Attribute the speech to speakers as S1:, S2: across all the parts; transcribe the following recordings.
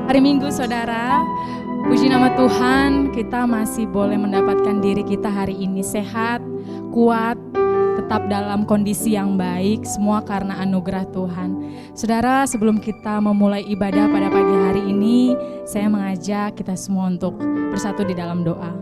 S1: Hari Minggu saudara, puji nama Tuhan, kita masih boleh mendapatkan diri kita hari ini sehat, kuat, tetap dalam kondisi yang baik, semua karena anugerah Tuhan. Saudara, sebelum kita memulai ibadah pada pagi hari ini, saya mengajak kita semua untuk bersatu di dalam doa.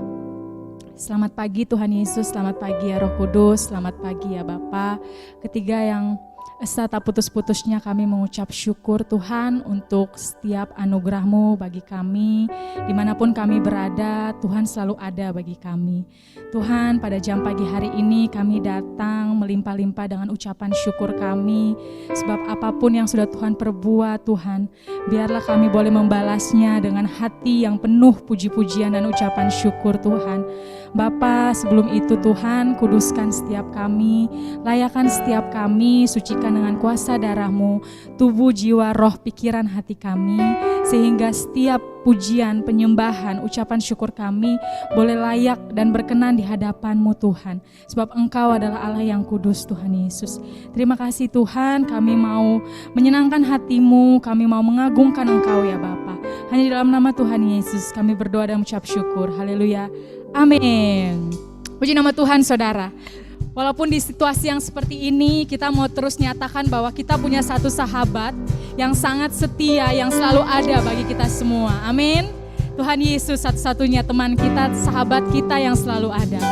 S1: Selamat pagi Tuhan Yesus, selamat pagi ya Roh Kudus, selamat pagi ya Bapa. Ketiga yang esa tak putus-putusnya kami mengucap syukur Tuhan untuk setiap anugerah-Mu bagi kami. Dimanapun kami berada, Tuhan selalu ada bagi kami. Tuhan, pada jam pagi hari ini kami datang melimpah-limpah dengan ucapan syukur kami. Sebab apapun yang sudah Tuhan perbuat Tuhan, biarlah kami boleh membalasnya dengan hati yang penuh puji-pujian dan ucapan syukur Tuhan. Bapa, sebelum itu Tuhan, kuduskan setiap kami, layakan setiap kami, sucikan dengan kuasa darah-Mu, tubuh, jiwa, roh, pikiran, hati kami, sehingga setiap pujian, penyembahan, ucapan syukur kami boleh layak dan berkenan di hadapan-Mu Tuhan. Sebab Engkau adalah Allah yang kudus Tuhan Yesus. Terima kasih Tuhan, kami mau menyenangkan hati-Mu, kami mau mengagungkan Engkau ya Bapa. Hanya di dalam nama Tuhan Yesus kami berdoa dan mengucap syukur. Haleluya. Amin. Puji nama Tuhan saudara. Walaupun di situasi yang seperti ini kita mau terus nyatakan bahwa kita punya satu sahabat yang sangat setia, yang selalu ada bagi kita semua. Amin. Tuhan Yesus satu-satunya teman kita, sahabat kita yang selalu ada.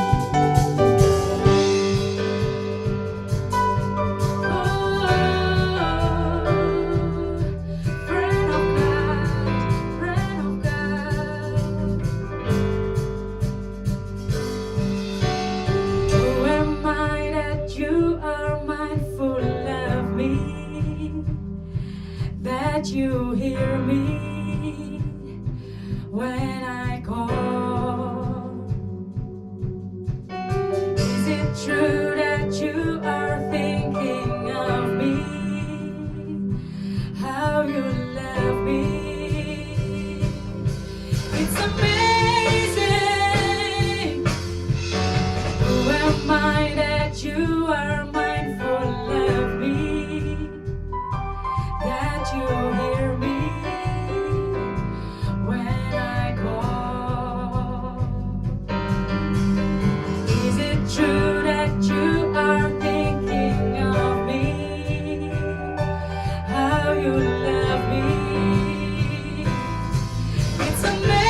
S2: You hear me when I call. Is it true that you are thinking of me? How you love me? It's amazing. Who am I that you are mindful of me? That you hear me when I call. Is it true that you are thinking of me? How you love me? It's amazing.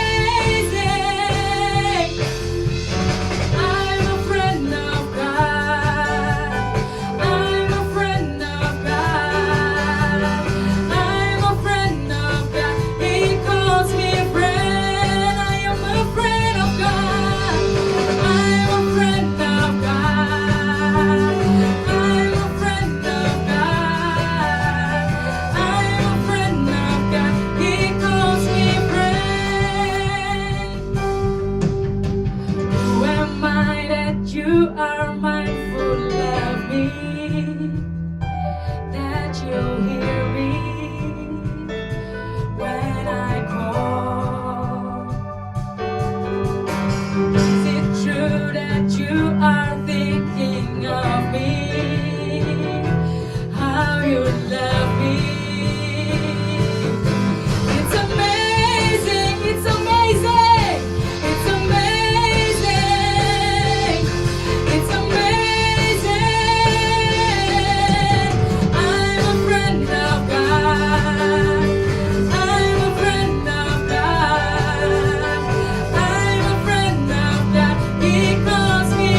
S2: I'm a friend of God. I'm a friend of God. I'm a friend of God. He calls me friend. I am a friend of God. I'm a friend of God. I'm a friend of God. I'm a friend of God. He calls me friend. Who am I that you are mindful of me? That you hear me when I call. Is it true that you are thinking of me? How you love me? It's amazing, it's amazing, it's amazing, it's amazing. I'm a friend of God. I'm a friend of God. I'm a friend of God. He calls me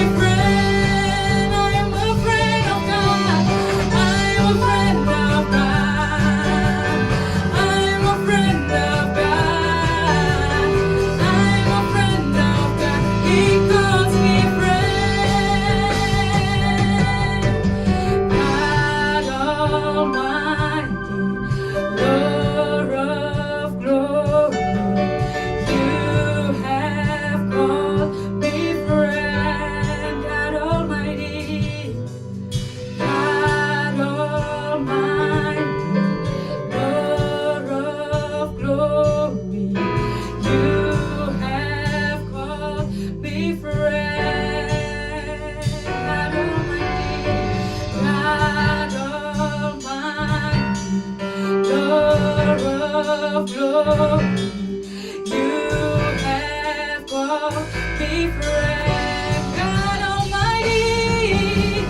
S2: call me friend. God Almighty,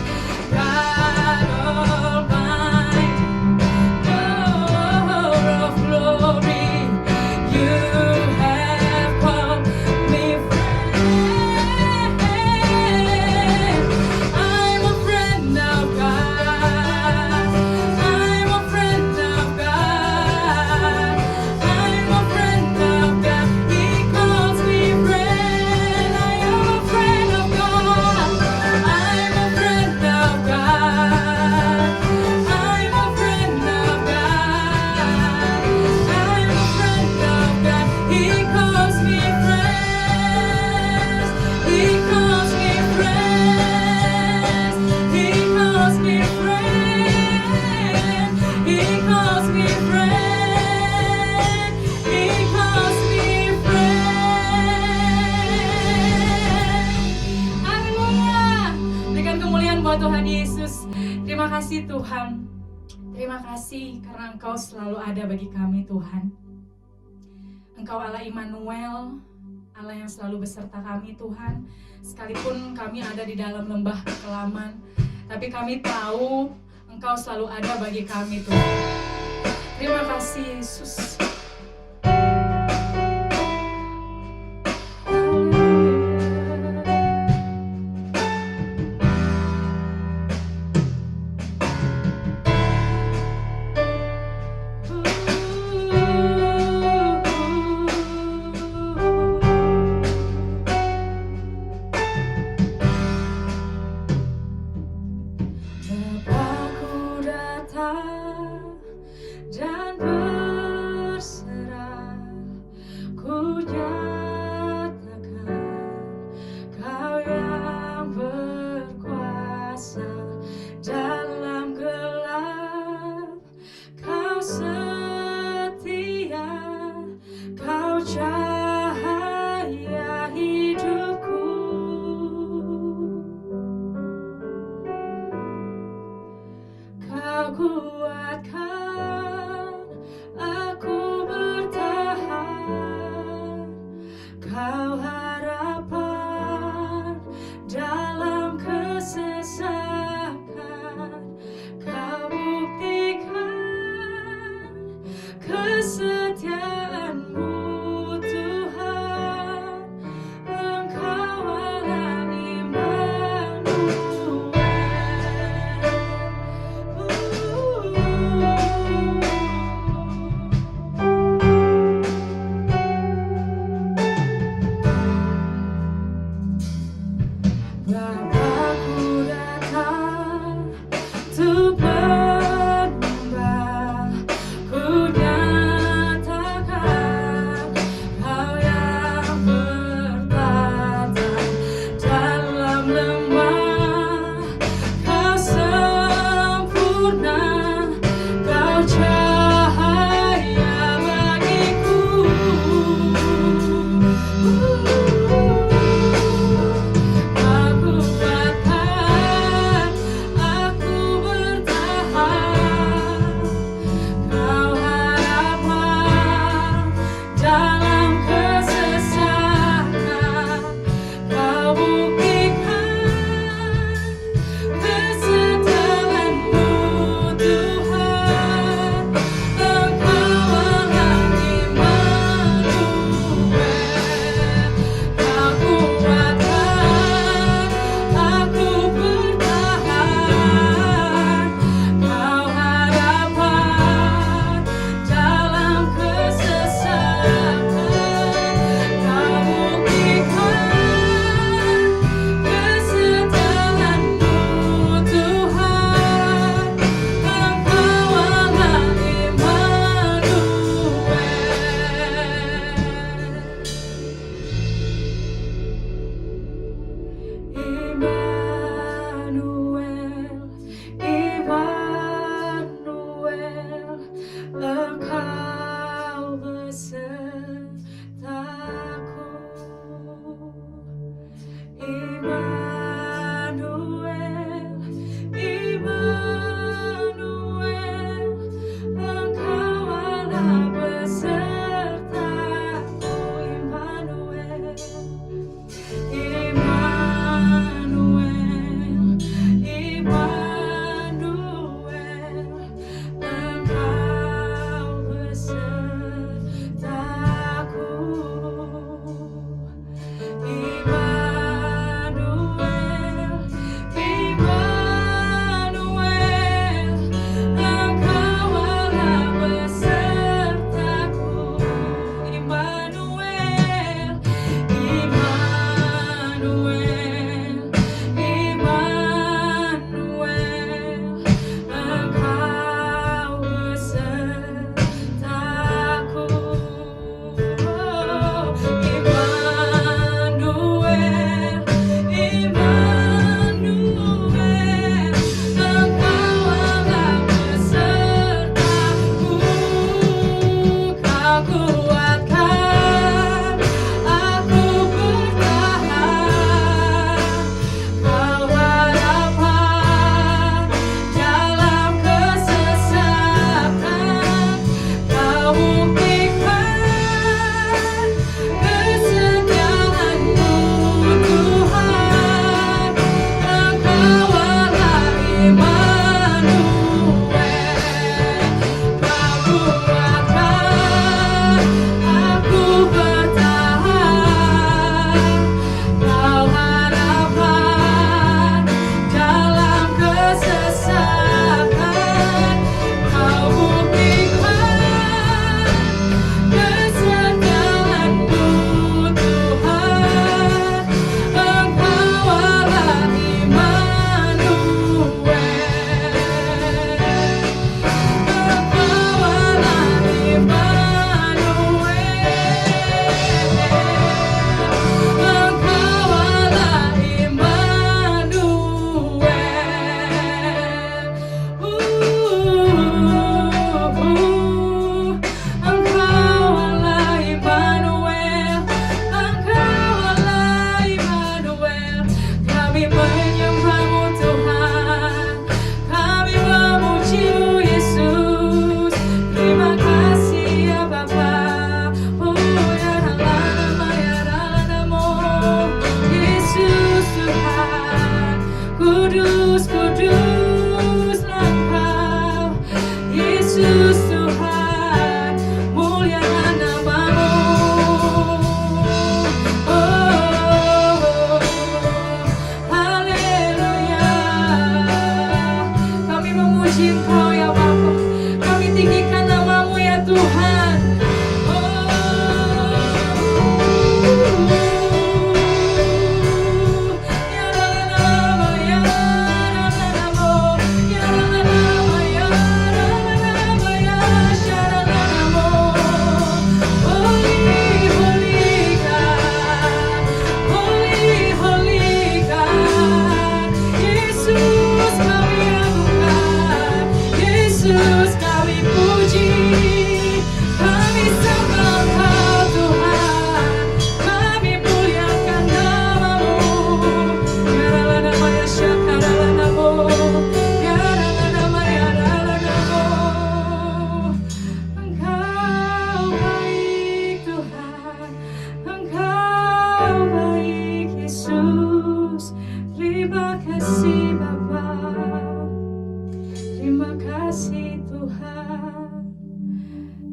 S2: God Almighty, God of glory, you have called me friend. I'm a friend of God. I'm a friend of God. I'm a friend of God. He calls me friend. I am a friend of God. I'm a friend of God. I'm a friend of God. I'm a friend of God. He calls me friend. He calls me friend. He calls me friend. He calls me friend. He calls me friend. Haleluya. Berikan kemuliaan buat Tuhan Yesus. Terima kasih Tuhan. Terima kasih karena Engkau selalu ada bagi kami Tuhan. Engkau Allah Immanuel, Allah yang selalu beserta kami Tuhan. Sekalipun kami ada di dalam lembah kekelaman, tapi kami tahu Engkau selalu ada bagi kami Tuhan. Terima kasih Yesus. Bapakku datang dan berserah, ku nyatakan Kau yang berkuasa dalam gelap. Kau setia, Kau cahaya hidupku. Kau kuatkan aku bertahan. Kau harapan dalam kesesakan. Kau buktikan kesetiaan-Mu Tuhan. Engkau Allah Immanuel.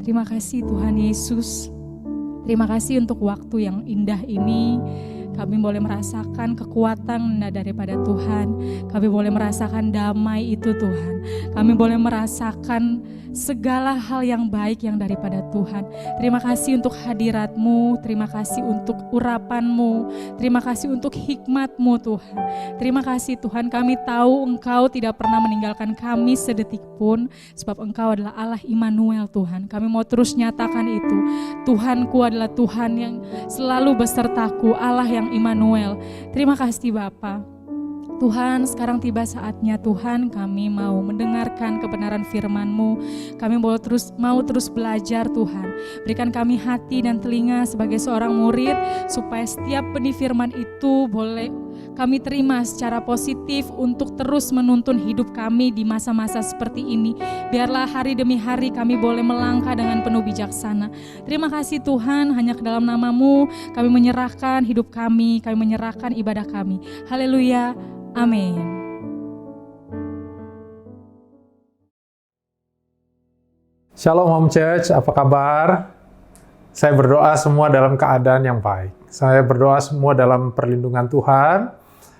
S1: Terima kasih Tuhan Yesus. Terima kasih untuk waktu yang indah ini. Kami boleh merasakan kekuatan daripada Tuhan. Kami boleh merasakan damai itu Tuhan. Kami boleh merasakan segala hal yang baik yang daripada Tuhan. Terima kasih untuk hadirat-Mu. Terima kasih untuk urapan-Mu. Terima kasih untuk hikmat-Mu Tuhan. Terima kasih Tuhan, kami tahu Engkau tidak pernah meninggalkan kami sedetik pun. Sebab Engkau adalah Allah Immanuel Tuhan. Kami mau terus nyatakan itu. Tuhanku adalah Tuhan yang selalu besertaku, Allah yang Immanuel. Terima kasih Bapa. Tuhan, sekarang tiba saatnya Tuhan kami mau mendengarkan kebenaran firman-Mu. Kami mau terus belajar Tuhan. Berikan kami hati dan telinga sebagai seorang murid supaya setiap benih firman itu boleh kami terima secara positif untuk terus menuntun hidup kami di masa-masa seperti ini. Biarlah hari demi hari kami boleh melangkah dengan penuh bijaksana. Terima kasih Tuhan, hanya ke dalam nama-Mu kami menyerahkan hidup kami menyerahkan ibadah kami. Haleluya. Amin.
S3: Shalom Home Church, apa kabar? Saya berdoa semua dalam keadaan yang baik. Saya berdoa semua dalam perlindungan Tuhan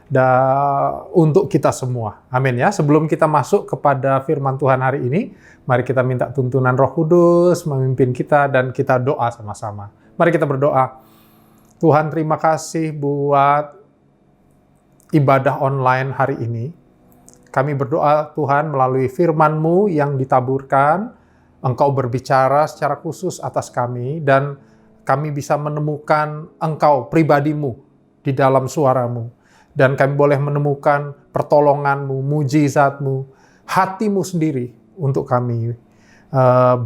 S3: dan untuk kita semua. Amin ya. Sebelum kita masuk kepada firman Tuhan hari ini, mari kita minta tuntunan Roh Kudus memimpin kita dan kita doa sama-sama. Mari kita berdoa. Tuhan, terima kasih buat ibadah online hari ini. Kami berdoa Tuhan melalui firman-Mu yang ditaburkan, Engkau berbicara secara khusus atas kami dan kami bisa menemukan Engkau, pribadi-Mu di dalam suara-Mu. Dan kami boleh menemukan pertolongan-Mu, mujizat-Mu, hati-Mu sendiri untuk kami.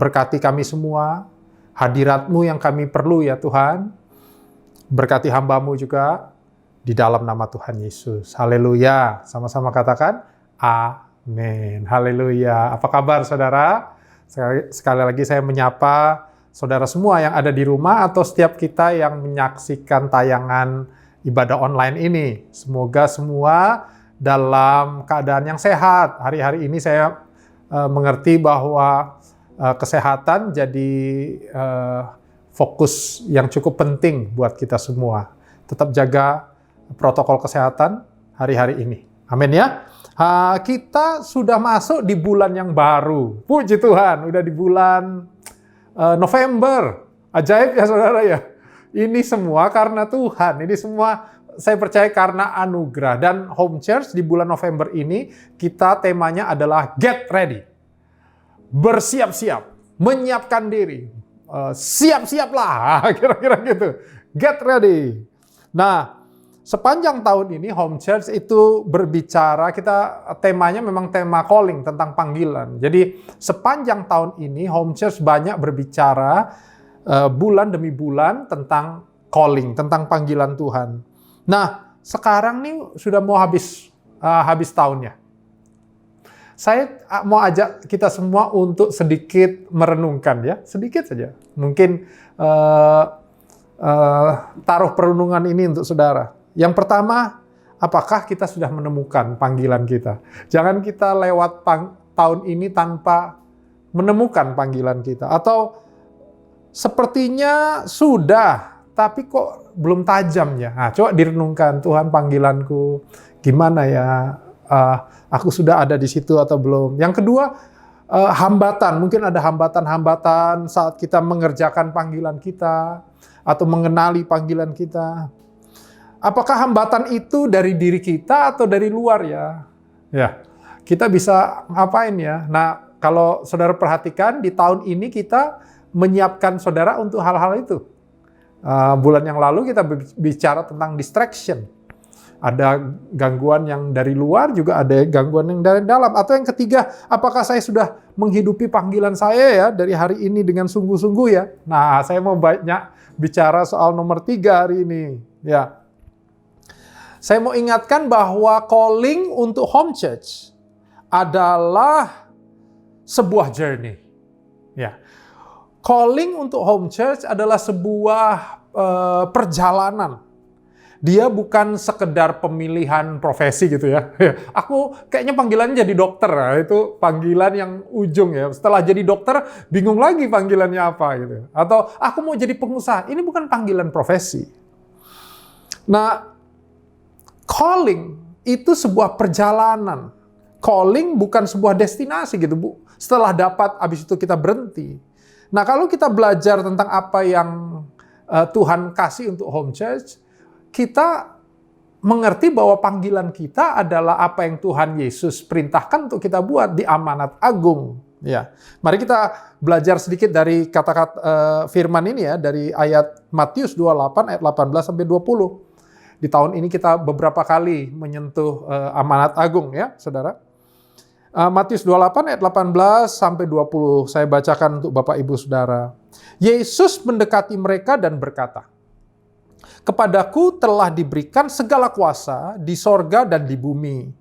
S3: Berkati kami semua, hadirat-Mu yang kami perlu ya Tuhan. Berkati hamba-Mu juga, di dalam nama Tuhan Yesus. Haleluya. Sama-sama katakan, amin. Haleluya. Apa kabar saudara? Sekali lagi saya menyapa saudara semua yang ada di rumah atau setiap kita yang menyaksikan tayangan ibadah online ini. Semoga semua dalam keadaan yang sehat. Hari-hari ini saya mengerti bahwa kesehatan jadi fokus yang cukup penting buat kita semua. Tetap jaga protokol kesehatan hari-hari ini. Amin ya. Kita sudah masuk di bulan yang baru. Puji Tuhan, udah di bulan November. Ajaib ya saudara ya. Ini semua karena Tuhan. Ini semua saya percaya karena anugerah. Dan Home Church di bulan November ini kita temanya adalah Get Ready. Bersiap-siap, menyiapkan diri. Siap-siaplah, kira-kira gitu. Get ready. Nah, sepanjang tahun ini Home Church itu berbicara, temanya memang tema calling, tentang panggilan. Jadi sepanjang tahun ini Home Church banyak berbicara bulan demi bulan tentang calling, tentang panggilan Tuhan. Nah, sekarang nih sudah mau habis tahunnya. Saya mau ajak kita semua untuk sedikit merenungkan ya, sedikit saja. Mungkin taruh perenungan ini untuk saudara. Yang pertama, apakah kita sudah menemukan panggilan kita? Jangan kita lewat tahun ini tanpa menemukan panggilan kita. Atau sepertinya sudah, tapi kok belum tajam ya. Nah, coba direnungkan, Tuhan panggilanku gimana ya? Aku sudah ada di situ atau belum? Yang kedua, hambatan. Mungkin ada hambatan-hambatan saat kita mengerjakan panggilan kita atau mengenali panggilan kita. Apakah hambatan itu dari diri kita atau dari luar ya? Ya, kita bisa ngapain ya? Nah, kalau saudara perhatikan di tahun ini kita menyiapkan saudara untuk hal-hal itu. Bulan yang lalu kita bicara tentang distraction. Ada gangguan yang dari luar, juga ada gangguan yang dari dalam. Atau yang ketiga, apakah saya sudah menghidupi panggilan saya ya dari hari ini dengan sungguh-sungguh ya? Nah, saya mau banyak bicara soal nomor 3 hari ini. Ya, saya mau ingatkan bahwa calling untuk Home Church adalah sebuah journey. Ya, calling untuk Home Church adalah sebuah perjalanan. Dia bukan sekedar pemilihan profesi gitu ya. Aku kayaknya panggilannya jadi dokter, nah, itu panggilan yang ujung ya. Setelah jadi dokter, bingung lagi panggilannya apa gitu. Atau aku mau jadi pengusaha, ini bukan panggilan profesi. Nah, calling itu sebuah perjalanan. Calling bukan sebuah destinasi gitu, Bu. Setelah dapat, habis itu kita berhenti. Nah, kalau kita belajar tentang apa yang Tuhan kasih untuk Home Church, kita mengerti bahwa panggilan kita adalah apa yang Tuhan Yesus perintahkan untuk kita buat di amanat agung. Ya, mari kita belajar sedikit dari kata-kata firman ini ya, dari ayat Matius 28 ayat 18 sampai 20. Di tahun ini kita beberapa kali menyentuh amanat agung ya, Saudara. Matius 28 ayat 18 sampai 20 saya bacakan untuk Bapak Ibu Saudara. Yesus mendekati mereka dan berkata, "Kepadaku telah diberikan segala kuasa di sorga dan di bumi."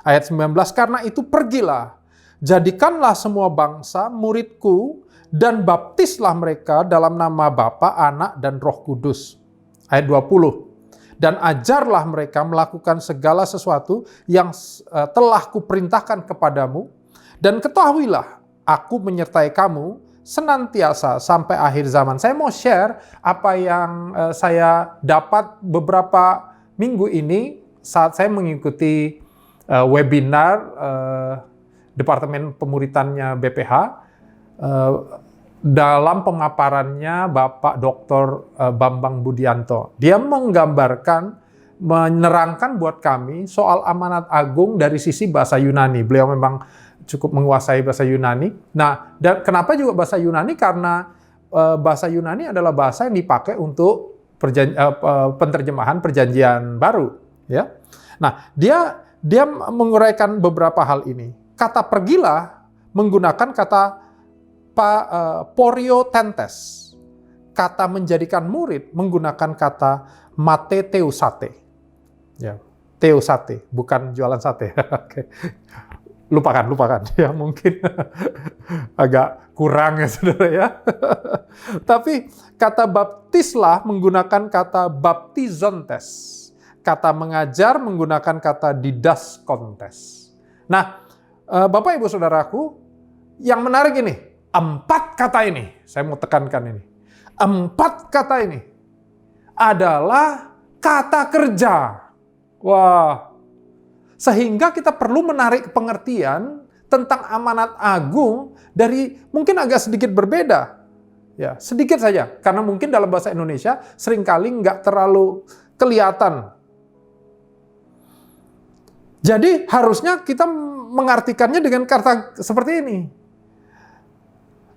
S3: Ayat 19, "Karena itu pergilah, jadikanlah semua bangsa muridku, dan baptislah mereka dalam nama Bapa, Anak, dan Roh Kudus." Ayat 20, "Dan ajarlah mereka melakukan segala sesuatu yang telah kuperintahkan kepadamu, dan ketahuilah, aku menyertai kamu senantiasa sampai akhir zaman." Saya mau share apa yang saya dapat beberapa minggu ini saat saya mengikuti webinar Departemen Pemuritannya BPH dalam pemaparannya Bapak Dr. Bambang Budianto. Dia menggambarkan, menerangkan buat kami soal amanat agung dari sisi bahasa Yunani. Beliau memang cukup menguasai bahasa Yunani. Nah, dan kenapa juga bahasa Yunani? Karena bahasa Yunani adalah bahasa yang dipakai untuk penterjemahan perjanjian baru. Ya. Nah, dia menguraikan beberapa hal ini. Kata pergilah menggunakan kata poriotentes. Kata menjadikan murid menggunakan kata mateteusate. Ya, teusate, bukan jualan sate. Oke. Lupakan ya, mungkin agak kurang ya Saudara ya. Tapi kata baptislah menggunakan kata baptizontes. Kata mengajar menggunakan kata didaskontes. Nah, Bapak Ibu Saudaraku, yang menarik ini, 4 kata ini, saya mau tekankan ini. 4 kata ini adalah kata kerja. Wah, sehingga kita perlu menarik pengertian tentang amanat agung dari mungkin agak sedikit berbeda. Ya, sedikit saja. Karena mungkin dalam bahasa Indonesia seringkali nggak terlalu kelihatan. Jadi harusnya kita mengartikannya dengan kata seperti ini.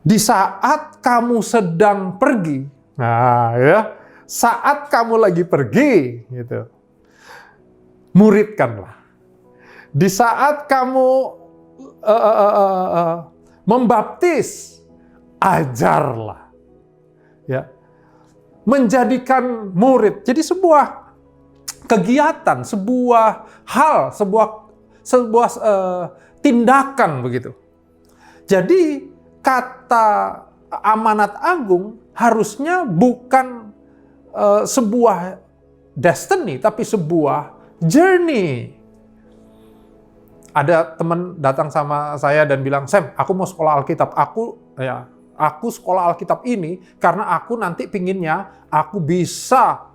S3: Di saat kamu sedang pergi. Nah, ya. Saat kamu lagi pergi, gitu. Muridkanlah. Di saat kamu membaptis, ajarlah. Ya. Menjadikan murid. Jadi sebuah kegiatan, sebuah hal, sebuah tindakan begitu. Jadi kata amanat agung harusnya bukan sebuah destiny, tapi sebuah journey. Ada teman datang sama saya dan bilang, "Sam, aku mau sekolah Alkitab. Aku sekolah Alkitab ini karena aku nanti pinginnya aku bisa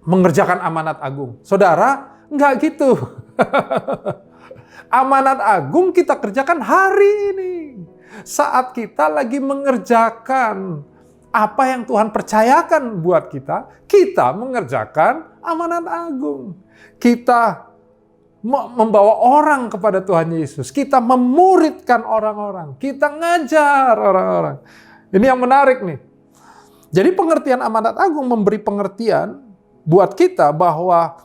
S3: mengerjakan amanat agung." Saudara, nggak gitu. Amanat agung kita kerjakan hari ini. Saat kita lagi mengerjakan apa yang Tuhan percayakan buat kita, kita mengerjakan amanat agung. Kita membawa orang kepada Tuhan Yesus. Kita memuridkan orang-orang. Kita ngajar orang-orang. Ini yang menarik nih. Jadi pengertian amanat agung memberi pengertian buat kita bahwa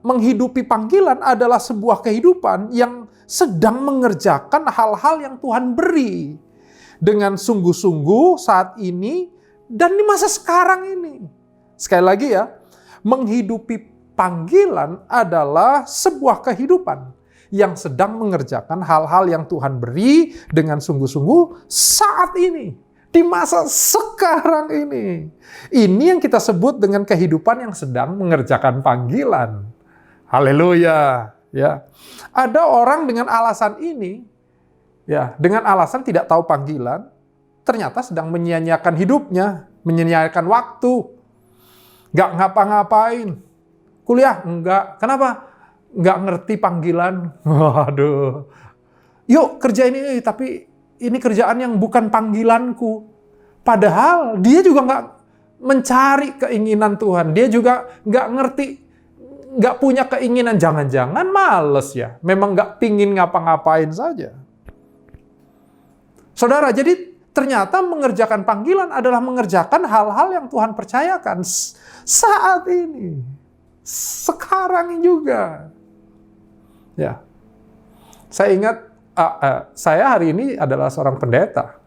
S3: menghidupi panggilan adalah sebuah kehidupan yang sedang mengerjakan hal-hal yang Tuhan beri dengan sungguh-sungguh saat ini dan di masa sekarang ini. Sekali lagi ya, menghidupi panggilan adalah sebuah kehidupan yang sedang mengerjakan hal-hal yang Tuhan beri dengan sungguh-sungguh saat ini Di masa sekarang ini. Ini yang kita sebut dengan kehidupan yang sedang mengerjakan panggilan. Haleluya. Ya. Ada orang dengan alasan ini, ya, dengan alasan tidak tahu panggilan, ternyata sedang menyia-nyiakan hidupnya, menyia-nyiakan waktu. Nggak ngapa-ngapain. Kuliah? Enggak. Kenapa? Nggak ngerti panggilan. Waduh. Yuk kerja ini, tapi ini kerjaan yang bukan panggilanku. Padahal dia juga nggak mencari keinginan Tuhan. Dia juga nggak ngerti, nggak punya keinginan. Jangan-jangan males ya. Memang nggak pingin ngapa-ngapain saja. Saudara, jadi ternyata mengerjakan panggilan adalah mengerjakan hal-hal yang Tuhan percayakan saat ini. Sekarang juga. Ya, saya ingat, saya hari ini adalah seorang pendeta.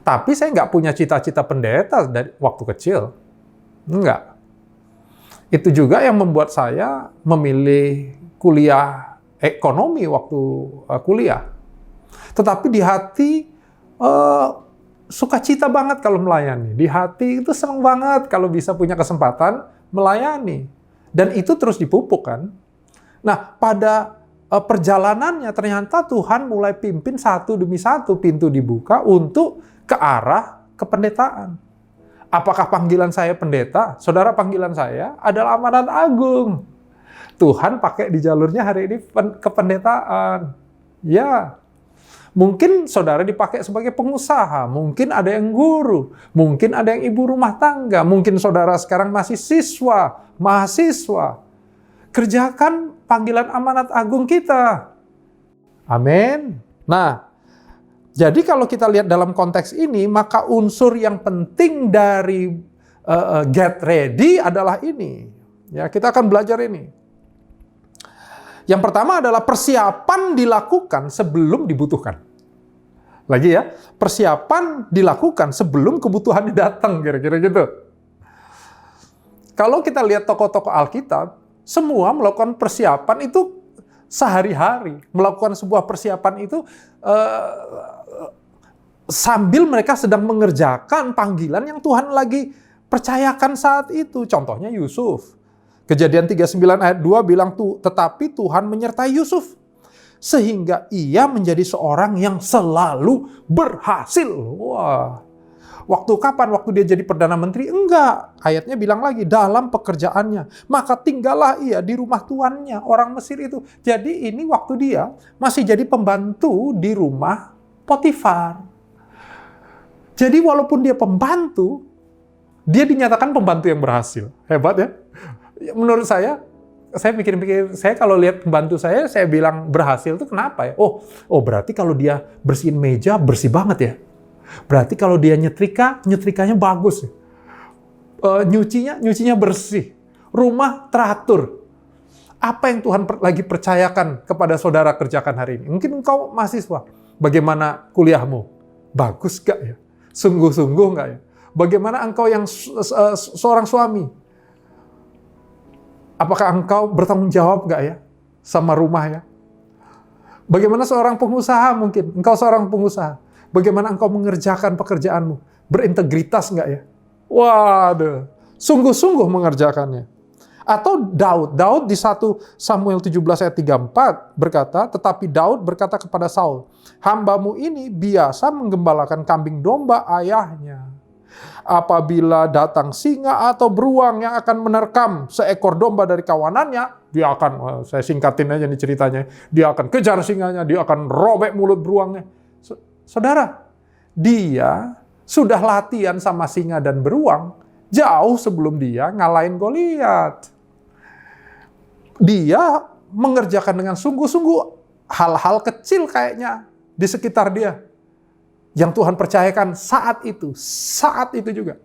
S3: Tapi saya nggak punya cita-cita pendeta dari waktu kecil. Enggak. Itu juga yang membuat saya memilih kuliah ekonomi waktu kuliah. Tetapi di hati sukacita banget kalau melayani. Di hati itu senang banget kalau bisa punya kesempatan melayani. Dan itu terus dipupuk kan. Nah, pada perjalanannya ternyata Tuhan mulai pimpin satu demi satu pintu dibuka untuk ke arah kependetaan. Apakah panggilan saya pendeta? Saudara, panggilan saya adalah amanat agung. Tuhan pakai di jalurnya hari ini kependetaan. Ya, mungkin saudara dipakai sebagai pengusaha, mungkin ada yang guru, mungkin ada yang ibu rumah tangga, mungkin saudara sekarang masih siswa, mahasiswa. Kerjakan panggilan amanat agung kita. Amin. Nah, jadi kalau kita lihat dalam konteks ini, maka unsur yang penting dari get ready adalah ini. Ya, kita akan belajar ini. Yang pertama adalah persiapan dilakukan sebelum dibutuhkan. Lagi ya, persiapan dilakukan sebelum kebutuhannya datang, kira-kira gitu. Kalau kita lihat tokoh-tokoh Alkitab, semua melakukan persiapan itu sehari-hari. Melakukan sebuah persiapan itu sambil mereka sedang mengerjakan panggilan yang Tuhan lagi percayakan saat itu. Contohnya Yusuf. Kejadian 39 ayat 2 bilang, tetapi Tuhan menyertai Yusuf. Sehingga ia menjadi seorang yang selalu berhasil. Wah. Waktu kapan? Waktu dia jadi Perdana Menteri? Enggak. Ayatnya bilang lagi, dalam pekerjaannya. Maka tinggallah ia di rumah tuannya, orang Mesir itu. Jadi ini waktu dia masih jadi pembantu di rumah Potifar. Jadi walaupun dia pembantu, dia dinyatakan pembantu yang berhasil. Hebat ya? Menurut saya pikir-pikir, saya kalau lihat pembantu saya bilang berhasil itu kenapa ya? Oh berarti kalau dia bersihin meja, bersih banget ya. Berarti kalau dia nyetrikanya bagus. Nyucinya bersih. Rumah teratur. Apa yang Tuhan lagi percayakan kepada saudara kerjakan hari ini? Mungkin engkau mahasiswa. Bagaimana kuliahmu? Bagus gak ya? Sungguh-sungguh gak ya? Bagaimana engkau yang seorang suami? Apakah engkau bertanggung jawab gak ya? Sama rumah ya? Bagaimana seorang pengusaha mungkin? Engkau seorang pengusaha. Bagaimana engkau mengerjakan pekerjaanmu? Berintegritas nggak ya? Waduh, sungguh-sungguh mengerjakannya. Atau Daud di 1 Samuel 17 ayat 34 berkata, tetapi Daud berkata kepada Saul, hambamu ini biasa menggembalakan kambing domba ayahnya. Apabila datang singa atau beruang yang akan menerkam seekor domba dari kawanannya, dia akan, saya singkatin aja nih ceritanya, dia akan kejar singanya, dia akan robek mulut beruangnya. Saudara, dia sudah latihan sama singa dan beruang jauh sebelum dia ngalahin Goliat. Dia mengerjakan dengan sungguh-sungguh hal-hal kecil kayaknya di sekitar dia yang Tuhan percayakan saat itu juga.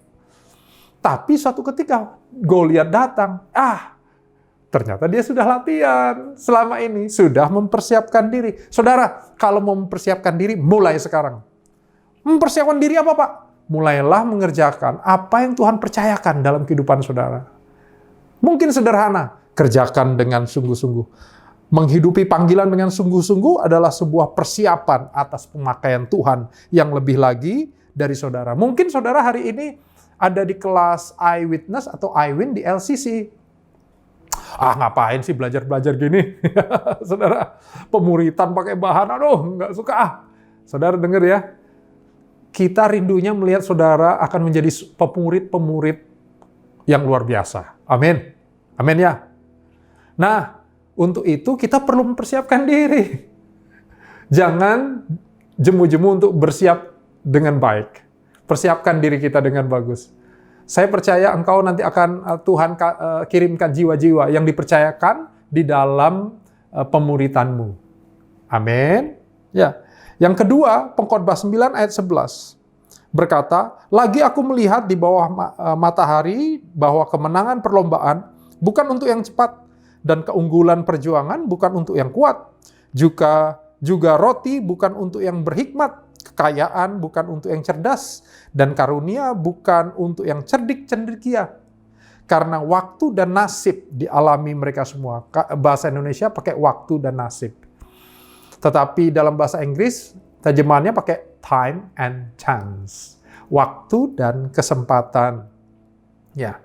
S3: Tapi suatu ketika Goliat datang, ternyata dia sudah latihan selama ini, sudah mempersiapkan diri. Saudara, kalau mau mempersiapkan diri, mulai sekarang. Mempersiapkan diri apa, Pak? Mulailah mengerjakan apa yang Tuhan percayakan dalam kehidupan saudara. Mungkin sederhana, kerjakan dengan sungguh-sungguh. Menghidupi panggilan dengan sungguh-sungguh adalah sebuah persiapan atas pemakaian Tuhan yang lebih lagi dari saudara. Mungkin saudara hari ini ada di kelas Eyewitness atau iWin di LCC. Ngapain sih belajar-belajar gini? Saudara, pemuritan pakai bahan, aduh nggak suka. Saudara dengar ya, kita rindunya melihat saudara akan menjadi pemurid-pemurid yang luar biasa. Amin. Amin ya. Nah, untuk itu kita perlu mempersiapkan diri. Jangan jemu-jemu untuk bersiap dengan baik. Persiapkan diri kita dengan bagus. Saya percaya engkau nanti akan Tuhan kirimkan jiwa-jiwa yang dipercayakan di dalam pemuritanmu. Amin. Ya. Yang kedua, Pengkhotbah 9 ayat 11 berkata, "Lagi aku melihat di bawah matahari bahwa kemenangan perlombaan bukan untuk yang cepat dan keunggulan perjuangan bukan untuk yang kuat. Juga roti bukan untuk yang berhikmat, kekayaan bukan untuk yang cerdas, dan karunia bukan untuk yang cerdik cendekia. Karena waktu dan nasib dialami mereka semua." Bahasa Indonesia pakai waktu dan nasib. Tetapi dalam bahasa Inggris, terjemahannya pakai time and chance. Waktu dan kesempatan. Ya.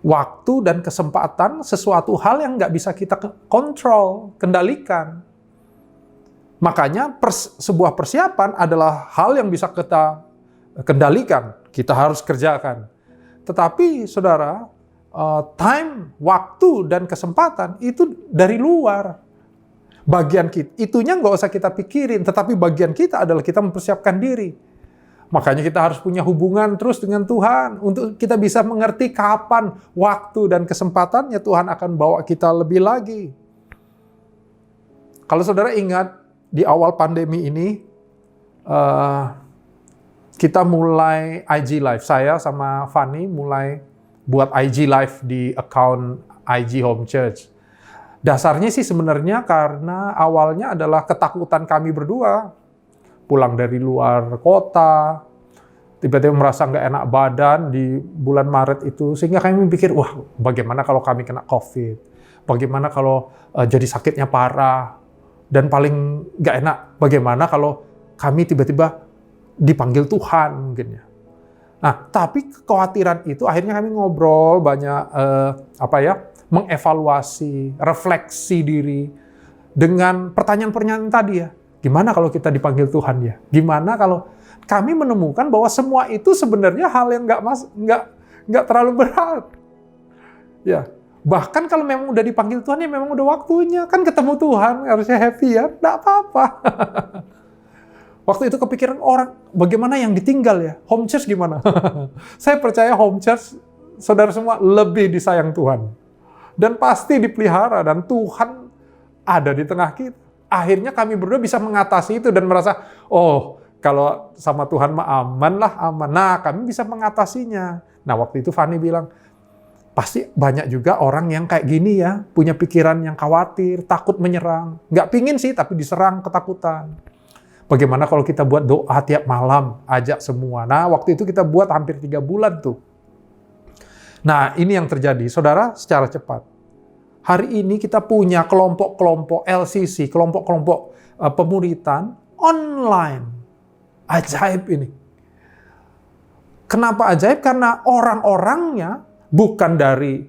S3: Waktu dan kesempatan sesuatu hal yang nggak bisa kita kontrol, kendalikan. Makanya sebuah persiapan adalah hal yang bisa kita kendalikan. Kita harus kerjakan. Tetapi saudara, time, waktu, dan kesempatan itu dari luar. Bagian kita, itunya nggak usah kita pikirin, tetapi bagian kita adalah kita mempersiapkan diri. Makanya kita harus punya hubungan terus dengan Tuhan, untuk kita bisa mengerti kapan waktu dan kesempatannya Tuhan akan bawa kita lebih lagi. Kalau saudara ingat, di awal pandemi ini, kita mulai IG Live. Saya sama Fanny mulai buat IG Live di account IG Home Church. Dasarnya sih sebenarnya karena awalnya adalah ketakutan kami berdua. Pulang dari luar kota, tiba-tiba merasa nggak enak badan di bulan Maret itu. Sehingga kami pikir, wah bagaimana kalau kami kena COVID? Bagaimana kalau jadi sakitnya parah? Dan paling nggak enak, bagaimana kalau kami tiba-tiba dipanggil Tuhan mungkin ya. Nah, tapi kekhawatiran itu akhirnya kami ngobrol banyak, mengevaluasi, refleksi diri dengan pertanyaan-pertanyaan tadi ya. Gimana kalau kita dipanggil Tuhan ya? Gimana kalau kami menemukan bahwa semua itu sebenarnya hal yang nggak terlalu berat. Ya, bahkan kalau memang udah dipanggil Tuhan ya memang udah waktunya. Kan ketemu Tuhan, harusnya happy ya, nggak apa-apa. Waktu itu kepikiran orang, bagaimana yang ditinggal ya? Home church gimana? Saya percaya home church, saudara semua, lebih disayang Tuhan. Dan pasti dipelihara, dan Tuhan ada di tengah kita. Akhirnya kami berdua bisa mengatasi itu dan merasa, oh kalau sama Tuhan mah aman lah, aman. Nah, kami bisa mengatasinya. Nah, waktu itu Fanny bilang, pasti banyak juga orang yang kayak gini ya, punya pikiran yang khawatir, takut menyerang. Nggak pingin sih, tapi diserang ketakutan. Bagaimana kalau kita buat doa tiap malam, ajak semua. Nah, waktu itu kita buat hampir 3 bulan tuh. Nah, ini yang terjadi, saudara, secara cepat. Hari ini kita punya kelompok-kelompok LCC, kelompok-kelompok pemuritan online. Ajaib ini. Kenapa ajaib? Karena orang-orangnya bukan dari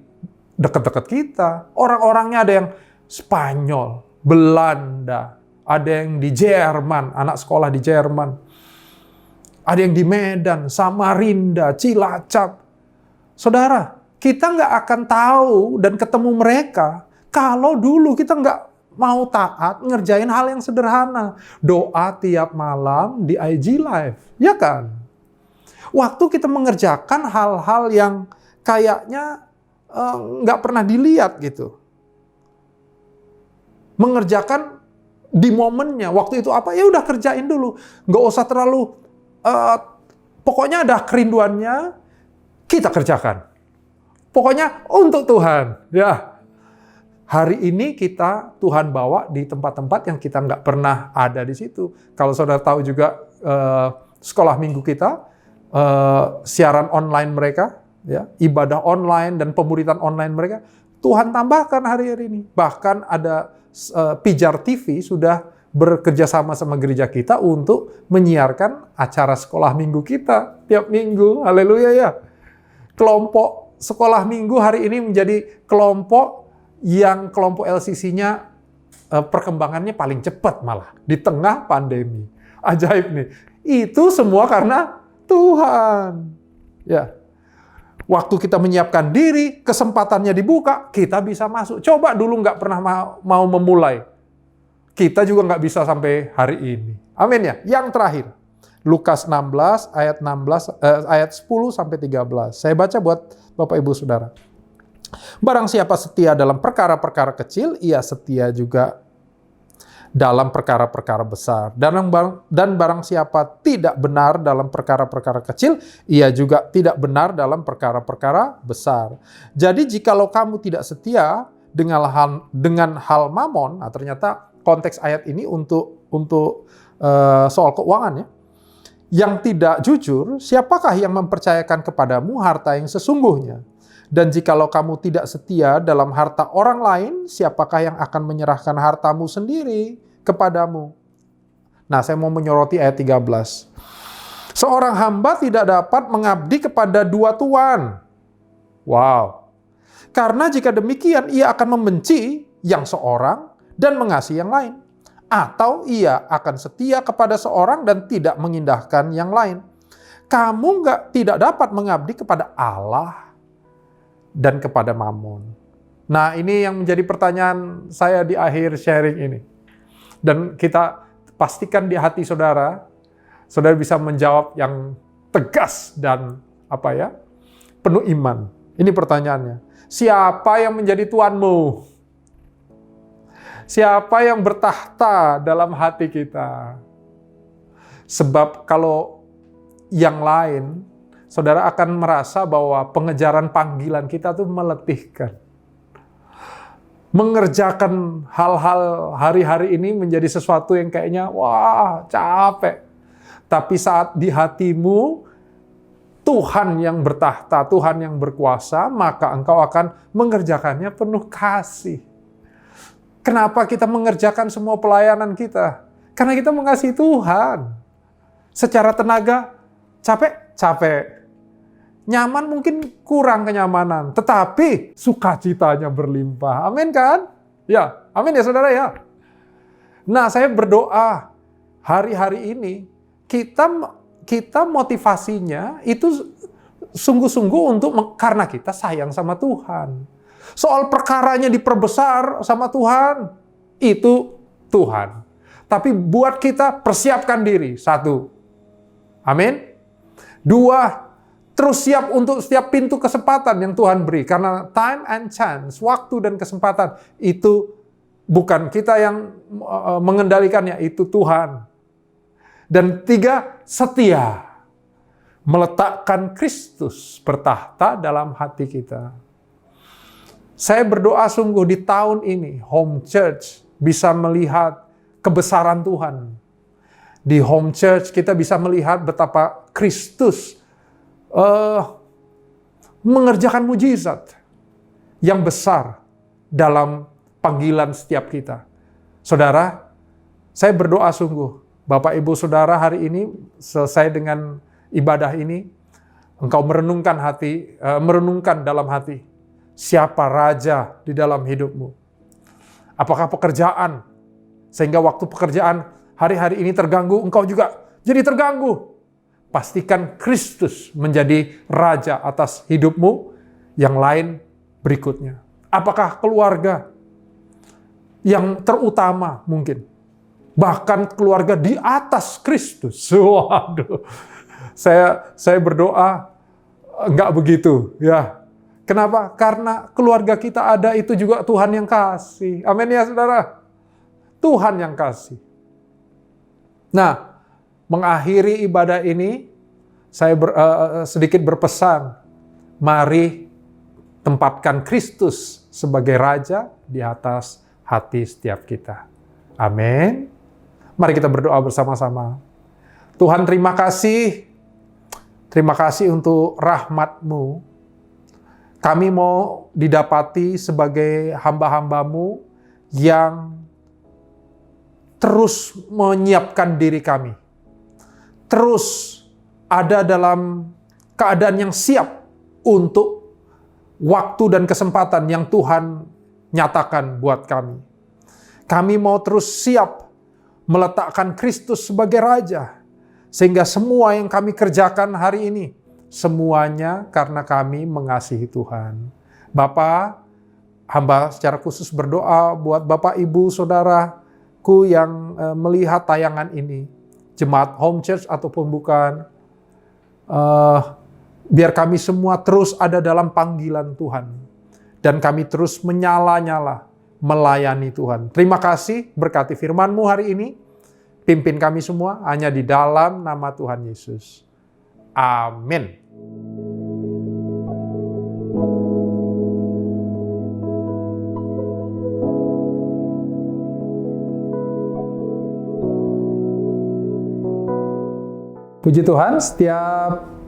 S3: dekat-dekat kita. Orang-orangnya ada yang Spanyol, Belanda, ada yang di Jerman, anak sekolah di Jerman. Ada yang di Medan, Samarinda, Cilacap. Saudara, kita nggak akan tahu dan ketemu mereka kalau dulu kita nggak mau taat ngerjain hal yang sederhana. Doa tiap malam di IG Live, ya kan? Waktu kita mengerjakan hal-hal yang kayaknya nggak pernah dilihat gitu. Mengerjakan di momennya, waktu itu apa, ya udah kerjain dulu. Nggak usah terlalu, pokoknya ada kerinduannya, kita kerjakan. Pokoknya untuk Tuhan. Ya, hari ini kita Tuhan bawa di tempat-tempat yang kita nggak pernah ada di situ. Kalau saudara tahu juga sekolah minggu kita, siaran online mereka, ya, ibadah online dan pemuritan online mereka, Tuhan tambahkan hari-hari ini. Bahkan ada Pijar TV sudah bekerja sama gereja kita untuk menyiarkan acara sekolah minggu kita tiap minggu. Haleluya ya. Kelompok sekolah minggu hari ini menjadi kelompok LCC-nya perkembangannya paling cepat malah di tengah pandemi. Ajaib nih. Itu semua karena Tuhan. Ya. Waktu kita menyiapkan diri, kesempatannya dibuka, kita bisa masuk. Coba dulu nggak pernah mau memulai. Kita juga nggak bisa sampai hari ini. Amin ya. Yang terakhir, Lukas 16 ayat 10 sampai 13. Saya baca buat Bapak Ibu Saudara. Barang siapa setia dalam perkara-perkara kecil, ia setia juga dalam perkara-perkara besar. Dan barang siapa tidak benar dalam perkara-perkara kecil, ia juga tidak benar dalam perkara-perkara besar. Jadi jikalau kamu tidak setia dengan hal mamon, nah ternyata konteks ayat ini untuk soal keuangan ya. Yang tidak jujur, siapakah yang mempercayakan kepadamu harta yang sesungguhnya? Dan jikalau kamu tidak setia dalam harta orang lain, siapakah yang akan menyerahkan hartamu sendiri kepadamu? Nah, saya mau menyoroti ayat 13. Seorang hamba tidak dapat mengabdi kepada dua tuan. Wow. Karena jika demikian, ia akan membenci yang seorang dan mengasihi yang lain. Atau ia akan setia kepada seorang dan tidak mengindahkan yang lain. Kamu tidak dapat mengabdi kepada Allah dan kepada Mammon. Nah, ini yang menjadi pertanyaan saya di akhir sharing ini. Dan kita pastikan di hati saudara bisa menjawab yang tegas dan penuh iman. Ini pertanyaannya. Siapa yang menjadi tuanmu? Siapa yang bertahta dalam hati kita? Sebab kalau yang lain, saudara akan merasa bahwa pengejaran panggilan kita tuh meletihkan. Mengerjakan hal-hal hari-hari ini menjadi sesuatu yang kayaknya, wah capek. Tapi saat di hatimu, Tuhan yang bertahta, Tuhan yang berkuasa, maka engkau akan mengerjakannya penuh kasih. Kenapa kita mengerjakan semua pelayanan kita? Karena kita mengasihi Tuhan. Secara tenaga, capek. Nyaman mungkin kurang kenyamanan. Tetapi sukacitanya berlimpah. Amin kan? Ya, amin ya saudara ya. Nah, saya berdoa hari-hari ini, kita motivasinya itu sungguh-sungguh karena kita sayang sama Tuhan. Soal perkaranya diperbesar sama Tuhan, itu Tuhan. Tapi buat kita persiapkan diri. 1. Amin. 2, terus siap untuk setiap pintu kesempatan yang Tuhan beri. Karena time and chance, waktu dan kesempatan, itu bukan kita yang mengendalikannya, itu Tuhan. Dan 3, setia. Meletakkan Kristus bertahta dalam hati kita. Saya berdoa sungguh di tahun ini, Home Church bisa melihat kebesaran Tuhan. Di Home Church kita bisa melihat betapa Kristus mengerjakan mujizat yang besar dalam panggilan setiap kita. Saudara, saya berdoa sungguh, Bapak Ibu Saudara hari ini selesai dengan ibadah ini, engkau merenungkan dalam hati. Siapa raja di dalam hidupmu? Apakah pekerjaan? Sehingga waktu pekerjaan hari-hari ini terganggu, engkau juga jadi terganggu. Pastikan Kristus menjadi raja atas hidupmu, yang lain berikutnya. Apakah keluarga yang terutama mungkin? Bahkan keluarga di atas Kristus. Waduh, saya berdoa enggak begitu ya. Kenapa? Karena keluarga kita ada itu juga Tuhan yang kasih. Amin ya saudara. Tuhan yang kasih. Nah, mengakhiri ibadah ini, saya sedikit berpesan. Mari tempatkan Kristus sebagai Raja di atas hati setiap kita. Amin. Mari kita berdoa bersama-sama. Tuhan, terima kasih. Terima kasih untuk rahmat-Mu. Kami mau didapati sebagai hamba-hambamu yang terus menyiapkan diri kami. Terus ada dalam keadaan yang siap untuk waktu dan kesempatan yang Tuhan nyatakan buat kami. Kami mau terus siap meletakkan Kristus sebagai Raja. Sehingga semua yang kami kerjakan hari ini, semuanya karena kami mengasihi Tuhan. Bapa, hamba secara khusus berdoa buat Bapak, Ibu, Saudaraku yang melihat tayangan ini. Jemaat Home Church ataupun bukan. Biar kami semua terus ada dalam panggilan Tuhan. Dan kami terus menyala-nyala melayani Tuhan. Terima kasih, berkati firman-Mu hari ini. Pimpin kami semua hanya di dalam nama Tuhan Yesus. Amin. Puji Tuhan, setiap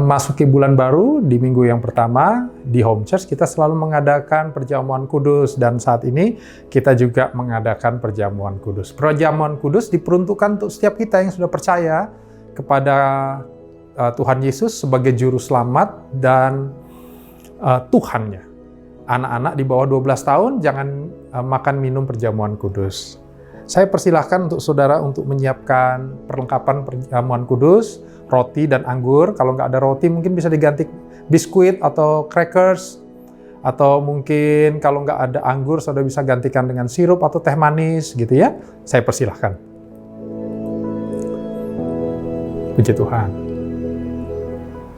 S3: masuki bulan baru di minggu yang pertama di Home Church kita selalu mengadakan perjamuan kudus, dan saat ini kita juga mengadakan perjamuan kudus. Perjamuan kudus diperuntukkan untuk setiap kita yang sudah percaya kepada Tuhan Yesus sebagai juru selamat dan Tuhannya. Anak-anak di bawah 12 tahun jangan makan minum perjamuan kudus. Saya persilahkan untuk saudara untuk menyiapkan perlengkapan perjamuan kudus, roti dan anggur. Kalau nggak ada roti mungkin bisa diganti biskuit atau crackers. Atau mungkin kalau nggak ada anggur, saudara bisa gantikan dengan sirup atau teh manis gitu ya. Saya persilahkan. Puji Tuhan.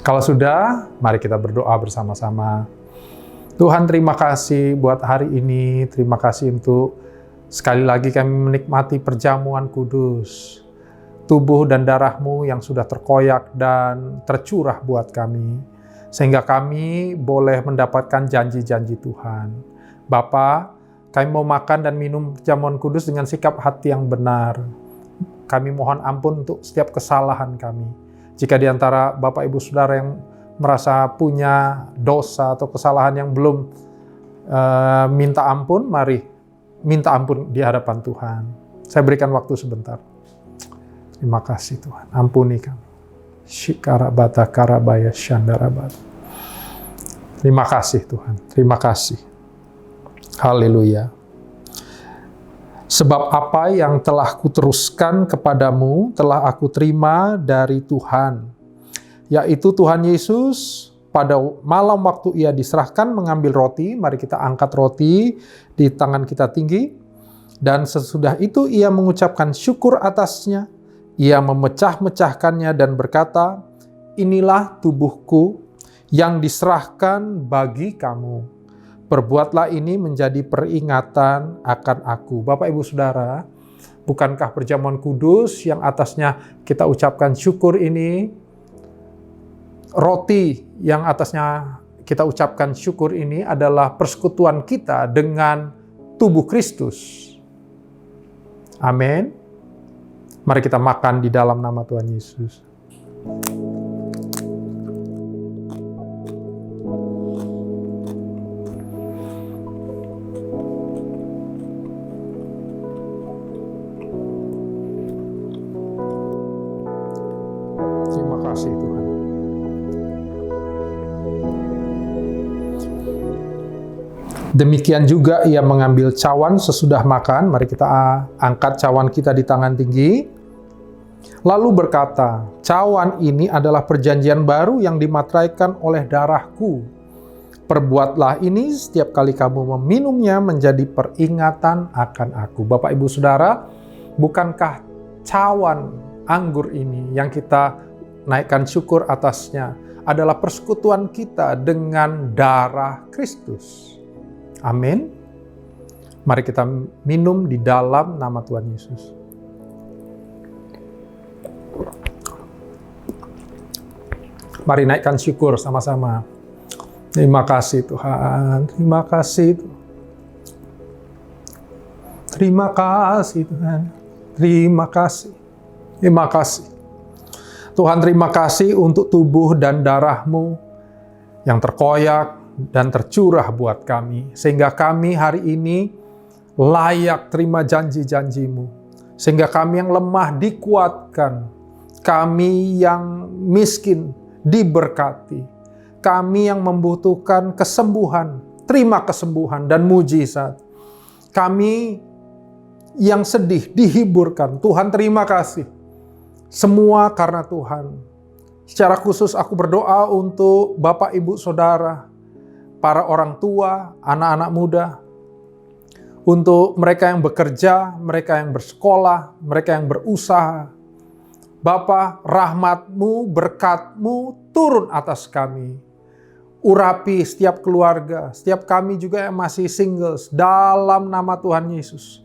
S3: Kalau sudah, mari kita berdoa bersama-sama. Tuhan, terima kasih buat hari ini. Terima kasih untuk sekali lagi kami menikmati perjamuan kudus, tubuh dan darah-Mu yang sudah terkoyak dan tercurah buat kami, sehingga kami boleh mendapatkan janji-janji Tuhan. Bapa, kami mau makan dan minum perjamuan kudus dengan sikap hati yang benar. Kami mohon ampun untuk setiap kesalahan kami. Jika di antara Bapak Ibu Saudara yang merasa punya dosa atau kesalahan yang belum minta ampun, mari minta ampun di hadapan Tuhan. Saya berikan waktu sebentar. Terima kasih Tuhan. Ampuni kami. Shikarabata karabaya shandarabata. Terima kasih Tuhan. Terima kasih. Haleluya. Sebab apa yang telah kuteruskan kepadamu telah aku terima dari Tuhan. Yaitu Tuhan Yesus pada malam waktu ia diserahkan mengambil roti, mari kita angkat roti di tangan kita tinggi, dan sesudah itu ia mengucapkan syukur atasnya, ia memecah-mecahkannya dan berkata, inilah tubuhku yang diserahkan bagi kamu. Perbuatlah ini menjadi peringatan akan aku. Bapak Ibu Saudara, bukankah perjamuan kudus yang atasnya kita ucapkan syukur ini, roti yang atasnya kita ucapkan syukur ini adalah persekutuan kita dengan tubuh Kristus. Amin. Mari kita makan di dalam nama Tuhan Yesus. Terima kasih Tuhan. Demikian juga ia mengambil cawan sesudah makan. Mari kita angkat cawan kita di tangan tinggi. Lalu berkata, cawan ini adalah perjanjian baru yang dimateraikan oleh darahku. Perbuatlah ini setiap kali kamu meminumnya menjadi peringatan akan aku. Bapak Ibu Saudara, bukankah cawan anggur ini yang kita naikkan syukur atasnya adalah persekutuan kita dengan darah Kristus? Amin. Mari kita minum di dalam nama Tuhan Yesus. Mari naikkan syukur sama-sama. Terima kasih Tuhan. Terima kasih. Terima kasih Tuhan. Terima kasih. Terima kasih. Tuhan, terima kasih untuk tubuh dan darah-Mu yang terkoyak, dan tercurah buat kami. Sehingga kami hari ini layak terima janji-janji-Mu. Sehingga kami yang lemah dikuatkan. Kami yang miskin diberkati. Kami yang membutuhkan kesembuhan, terima kesembuhan dan mujizat. Kami yang sedih dihiburkan. Tuhan, terima kasih. Semua karena Tuhan. Secara khusus aku berdoa untuk Bapak, Ibu, Saudara, para orang tua, anak-anak muda, untuk mereka yang bekerja, mereka yang bersekolah, mereka yang berusaha. Bapa, rahmat-Mu, berkat-Mu turun atas kami. Urapi setiap keluarga, setiap kami juga yang masih singles, dalam nama Tuhan Yesus.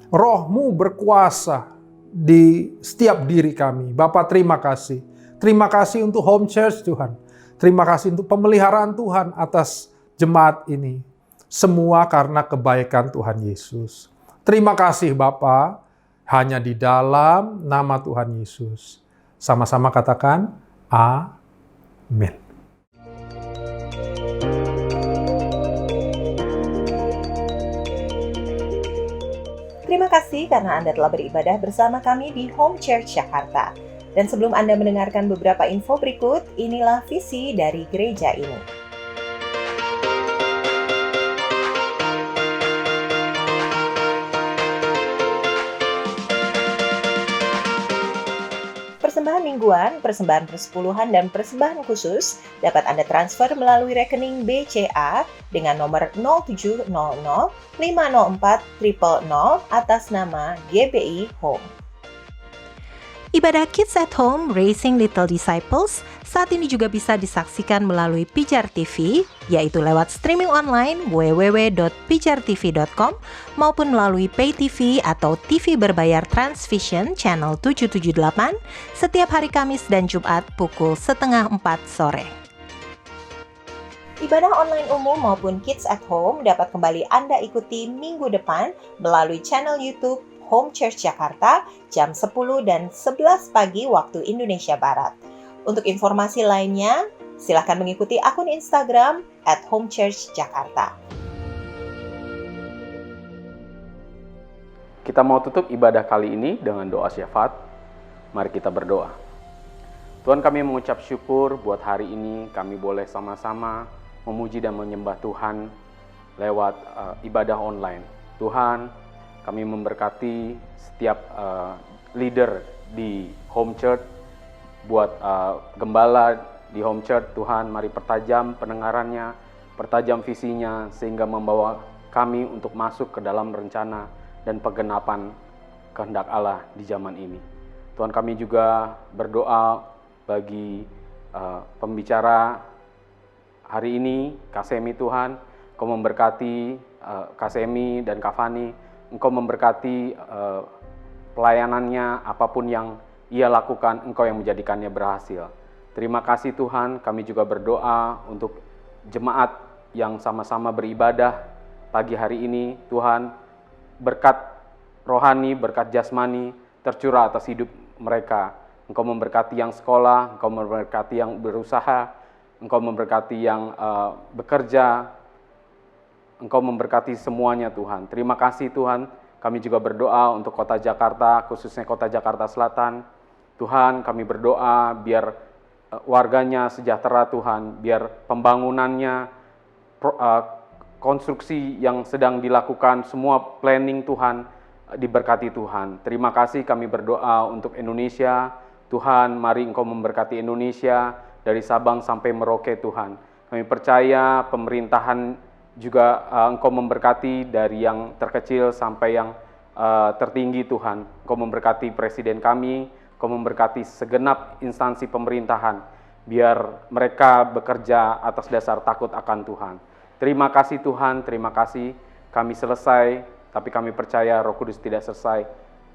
S3: Roh-Mu berkuasa di setiap diri kami. Bapa, terima kasih. Terima kasih untuk Home Church, Tuhan. Terima kasih untuk pemeliharaan Tuhan atas jemaat ini. Semua karena kebaikan Tuhan Yesus. Terima kasih Bapa, hanya di dalam nama Tuhan Yesus. Sama-sama katakan, amin.
S4: Terima kasih karena Anda telah beribadah bersama kami di Home Church Jakarta. Dan sebelum Anda mendengarkan beberapa info berikut, inilah visi dari gereja ini. Persembahan mingguan, persembahan persepuluhan, dan persembahan khusus dapat Anda transfer melalui rekening BCA dengan nomor 0700 504 000 atas nama GBI Home. Ibadah Kids at Home Raising Little Disciples saat ini juga bisa disaksikan melalui Pijar TV, yaitu lewat streaming online www.pijartv.com maupun melalui Pay TV atau TV berbayar Transvision Channel 778 setiap hari Kamis dan Jumat pukul 3:30 sore. Ibadah online umum maupun Kids at Home dapat kembali Anda ikuti minggu depan melalui channel YouTube Home Church Jakarta jam 10 dan 11 pagi waktu Indonesia Barat. Untuk informasi lainnya, silakan mengikuti akun Instagram @homechurchjakarta.
S5: Kita mau tutup ibadah kali ini dengan doa syafaat. Mari kita berdoa. Tuhan, kami mengucap syukur buat hari ini kami boleh sama-sama memuji dan menyembah Tuhan lewat ibadah online. Tuhan, kami memberkati setiap leader di Home Church, buat gembala di Home Church. Tuhan, mari pertajam pendengarannya, pertajam visinya, sehingga membawa kami untuk masuk ke dalam rencana dan penggenapan kehendak Allah di zaman ini. Tuhan, kami juga berdoa bagi pembicara hari ini, Kasemi. Tuhan, Engkau memberkati Kasemi dan Kafani. Engkau memberkati pelayanannya, apapun yang ia lakukan, Engkau yang menjadikannya berhasil. Terima kasih Tuhan, kami juga berdoa untuk jemaat yang sama-sama beribadah pagi hari ini. Tuhan, berkat rohani, berkat jasmani tercurah atas hidup mereka. Engkau memberkati yang sekolah, Engkau memberkati yang berusaha, Engkau memberkati yang bekerja, Engkau memberkati semuanya Tuhan. Terima kasih Tuhan. Kami juga berdoa untuk kota Jakarta, khususnya kota Jakarta Selatan. Tuhan, kami berdoa biar warganya sejahtera Tuhan, biar pembangunannya, konstruksi yang sedang dilakukan, semua planning Tuhan, diberkati Tuhan. Terima kasih, kami berdoa untuk Indonesia. Tuhan, mari Engkau memberkati Indonesia dari Sabang sampai Merauke Tuhan. Kami percaya pemerintahan juga Engkau memberkati dari yang terkecil sampai yang tertinggi Tuhan. Engkau memberkati presiden kami, Engkau memberkati segenap instansi pemerintahan, biar mereka bekerja atas dasar takut akan Tuhan. Terima kasih Tuhan, terima kasih. Kami selesai, tapi kami percaya Roh Kudus tidak selesai.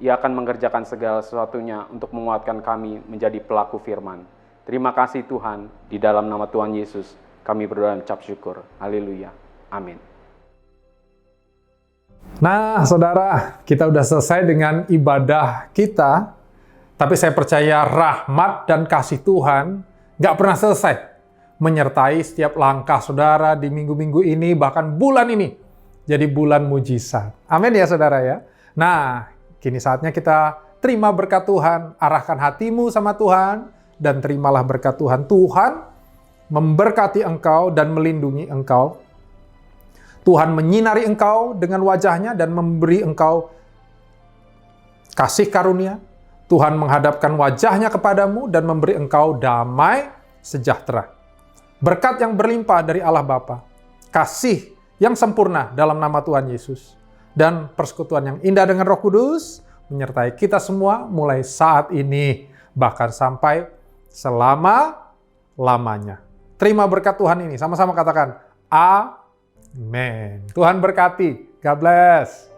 S5: Ia akan mengerjakan segala sesuatunya untuk menguatkan kami menjadi pelaku firman. Terima kasih Tuhan, di dalam nama Tuhan Yesus, kami berdoa dan ucap syukur. Haleluya. Amin.
S3: Nah, saudara, kita udah selesai dengan ibadah kita, tapi saya percaya rahmat dan kasih Tuhan gak pernah selesai. menyertai setiap langkah saudara di minggu-minggu ini, bahkan bulan ini. Jadi bulan mujizat. Amin ya saudara ya. Nah, kini saatnya kita terima berkat Tuhan, arahkan hatimu sama Tuhan, dan terimalah berkat Tuhan. Tuhan memberkati engkau dan melindungi engkau. Tuhan menyinari engkau dengan wajahnya dan memberi engkau kasih karunia. Tuhan menghadapkan wajahnya kepadamu dan memberi engkau damai sejahtera. Berkat yang berlimpah dari Allah Bapa, kasih yang sempurna dalam nama Tuhan Yesus, dan persekutuan yang indah dengan Roh Kudus menyertai kita semua mulai saat ini, bahkan sampai selama-lamanya. Terima berkat Tuhan ini, sama-sama katakan, Amin. Tuhan berkati. God bless.